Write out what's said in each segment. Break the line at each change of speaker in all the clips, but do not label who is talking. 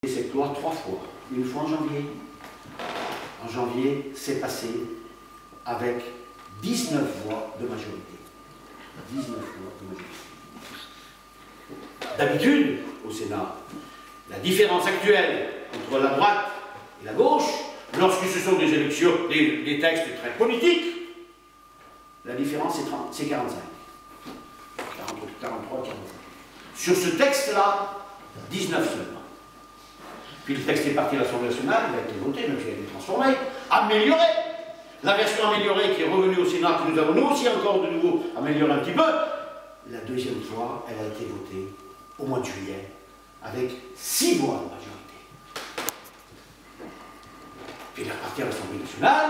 cette loi 3 fois. Une fois en janvier. En janvier, c'est passé avec 19 voix de majorité. 19 voix de majorité. D'habitude, au Sénat, la différence actuelle entre la droite et la gauche, lorsque ce sont des élections, des textes très politiques, la différence c'est 45. 43, 45. Sur ce texte-là, 19 seulement. Puis le texte est parti à l'Assemblée nationale, il a été voté, même s'il a été transformé, amélioré. La version améliorée qui est revenue au Sénat, que nous avons nous aussi encore de nouveau amélioré un petit peu, la deuxième fois, elle a été votée au mois de juillet, avec 6 voix de majorité. Puis il est reparti à l'Assemblée nationale,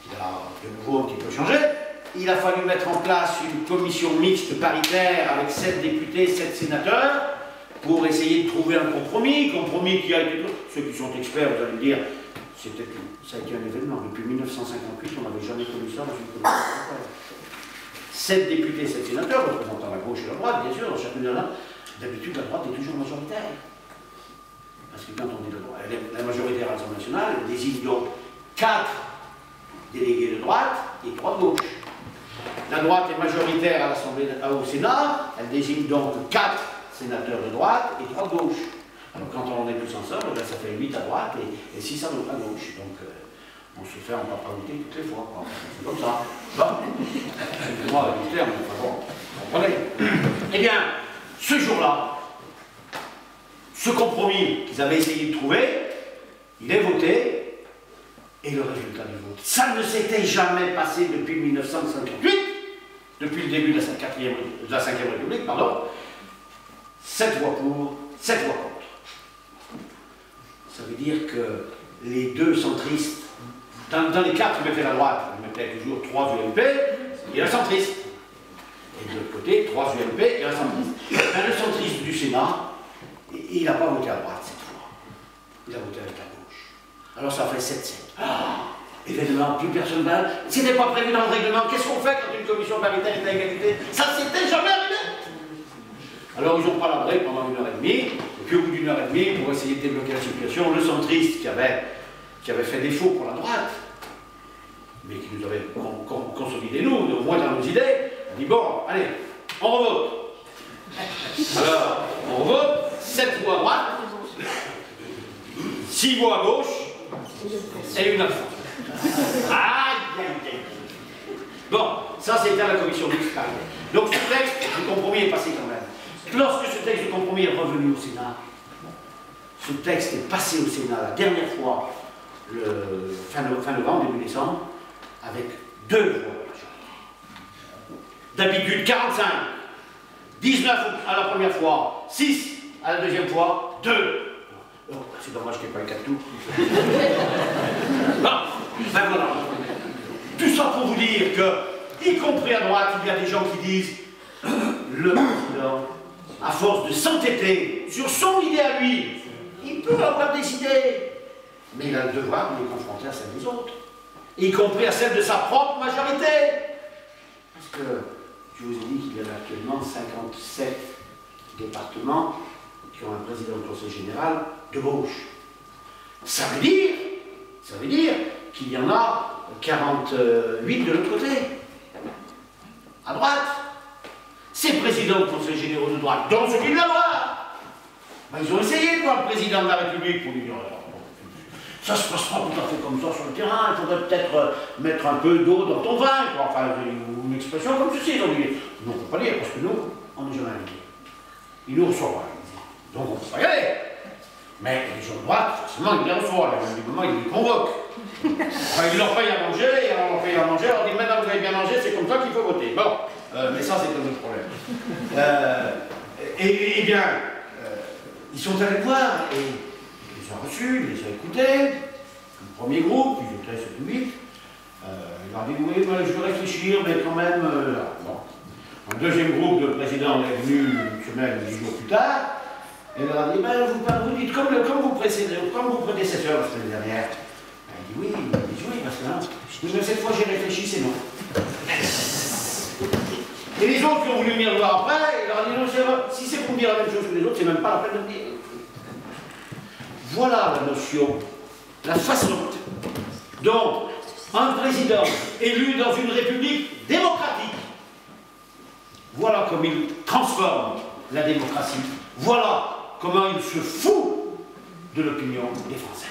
qui a de nouveau un petit peu changé. Il a fallu mettre en place une commission mixte paritaire avec 7 députés, 7 sénateurs, pour essayer de trouver un compromis qui a été... Ceux qui sont experts, vous allez me dire, ça a été un événement. Depuis 1958, on n'avait jamais connu ça dans une commission paritaire. 7 députés, 7 sénateurs, représentant la gauche et la droite, bien sûr, dans chacune de là. D'habitude, la droite est toujours majoritaire. Parce que quand on dit la majorité à l'Assemblée nationale, elle désigne donc 4 délégués de droite et 3 de gauche. La droite est majoritaire à au Sénat, elle désigne donc 4 sénateurs de droite et 3 de gauche. Alors quand on est tous ensemble, ben, ça fait 8 à droite et 6 à gauche. Donc on se fait en papauté toutes les fois. C'est comme ça. Bon. Excusez-moi du terme, enfin bon. Comprenez. Eh bien, ce jour-là, ce compromis qu'ils avaient essayé de trouver, il est voté, et le résultat du vote. Ça ne s'était jamais passé depuis 1958, depuis le début de la 5e République, pardon. 7 voix pour, 7 voix contre. Ça veut dire que les deux centristes, dans les 4 qui mettaient la droite, ils mettaient toujours 3 UMP et un centriste. Et de l'autre côté, 3 UMP et un centriste. Ben, le centriste du Sénat, il n'a pas voté à droite cette fois. Il a voté avec la gauche. Alors ça fait 7-7. Événement, plus personne ne va. C'était pas prévu dans le règlement. Qu'est-ce qu'on fait quand une commission paritaire est à égalité? Ça s'était jamais arrivé. Alors ils ont palabré pendant 1h30, et puis au bout d'1h30, pour essayer de débloquer la situation, le centriste qui avait fait défaut pour la droite, mais qui nous avait consolidé nous, au moins dans nos idées, a dit bon, allez, on revote. Alors, on revote, 7 voix à droite, 6 voix à gauche, et une absence. Aïe, aïe, aïe. Bon, ça c'était à la commission mixte paritaire. Donc ce texte, le compromis est passé quand même. Lorsque ce texte de compromis est revenu au Sénat, ce texte est passé au Sénat la dernière fois, fin novembre, début décembre, avec 2 voix. D'habitude 45, 19 à la première fois, 6 à la deuxième fois, 2. Oh, c'est dommage qu'il n'y ait pas le 4 tours. Bon, ben voilà. Tout ça pour vous dire que, y compris à droite, il y a des gens qui disent le président, à force de s'entêter sur son idée à lui, il peut avoir des idées, mais il a le devoir de les confronter à celles des autres, y compris à celles de sa propre majorité. Parce que je vous ai dit qu'il y en a actuellement 57 départements qui ont un président de conseil général de gauche. Ça veut dire qu'il y en a 48 de l'autre côté, à droite. Ces présidents de conseil généraux de droite, dans ce qu'ils veulent avoir, ben, ils ont essayé de voir le président de la République pour lui dire ça se passe pas tout à fait comme ça sur le terrain, il faudrait peut-être mettre un peu d'eau dans ton vin, quoi. Enfin, une expression comme ceci. Ils ont dit non, on ne peut pas dire, parce que nous, on n'est jamais invités. Ils nous reçoivent. Donc on ne peut pas y aller. Mais les gens de droite, forcément, ils les reçoivent. À un moment, ils les convoquent. Enfin, ils leur payent à manger, et alors on leur paye à manger, on leur dit maintenant vous avez bien mangé, c'est comme ça qu'il faut voter. Bon, mais ça, c'est un autre problème. Eh bien, ils sont allés voir, et ils les ont reçus, ils les ont écoutés. Le premier groupe, ils étaient 7 ou 8. Il leur dit oui, ben, je vais réfléchir, mais quand même. Bon. Un deuxième groupe de présidents est venu une semaine, 10 jours plus tard. Et il leur a dit ben, vous dites comme vos prédécesseurs la semaine dernière. Il dit oui, parce que là, mais cette fois j'ai réfléchi, c'est non. Et les autres qui ont voulu venir le voir après, il leur a dit non, si c'est pour me dire la même chose que les autres, c'est même pas la peine de le dire. Voilà la notion, la façon dont un président élu dans une république démocratique, voilà comme il transforme la démocratie. Voilà comment il se fout de l'opinion des Français.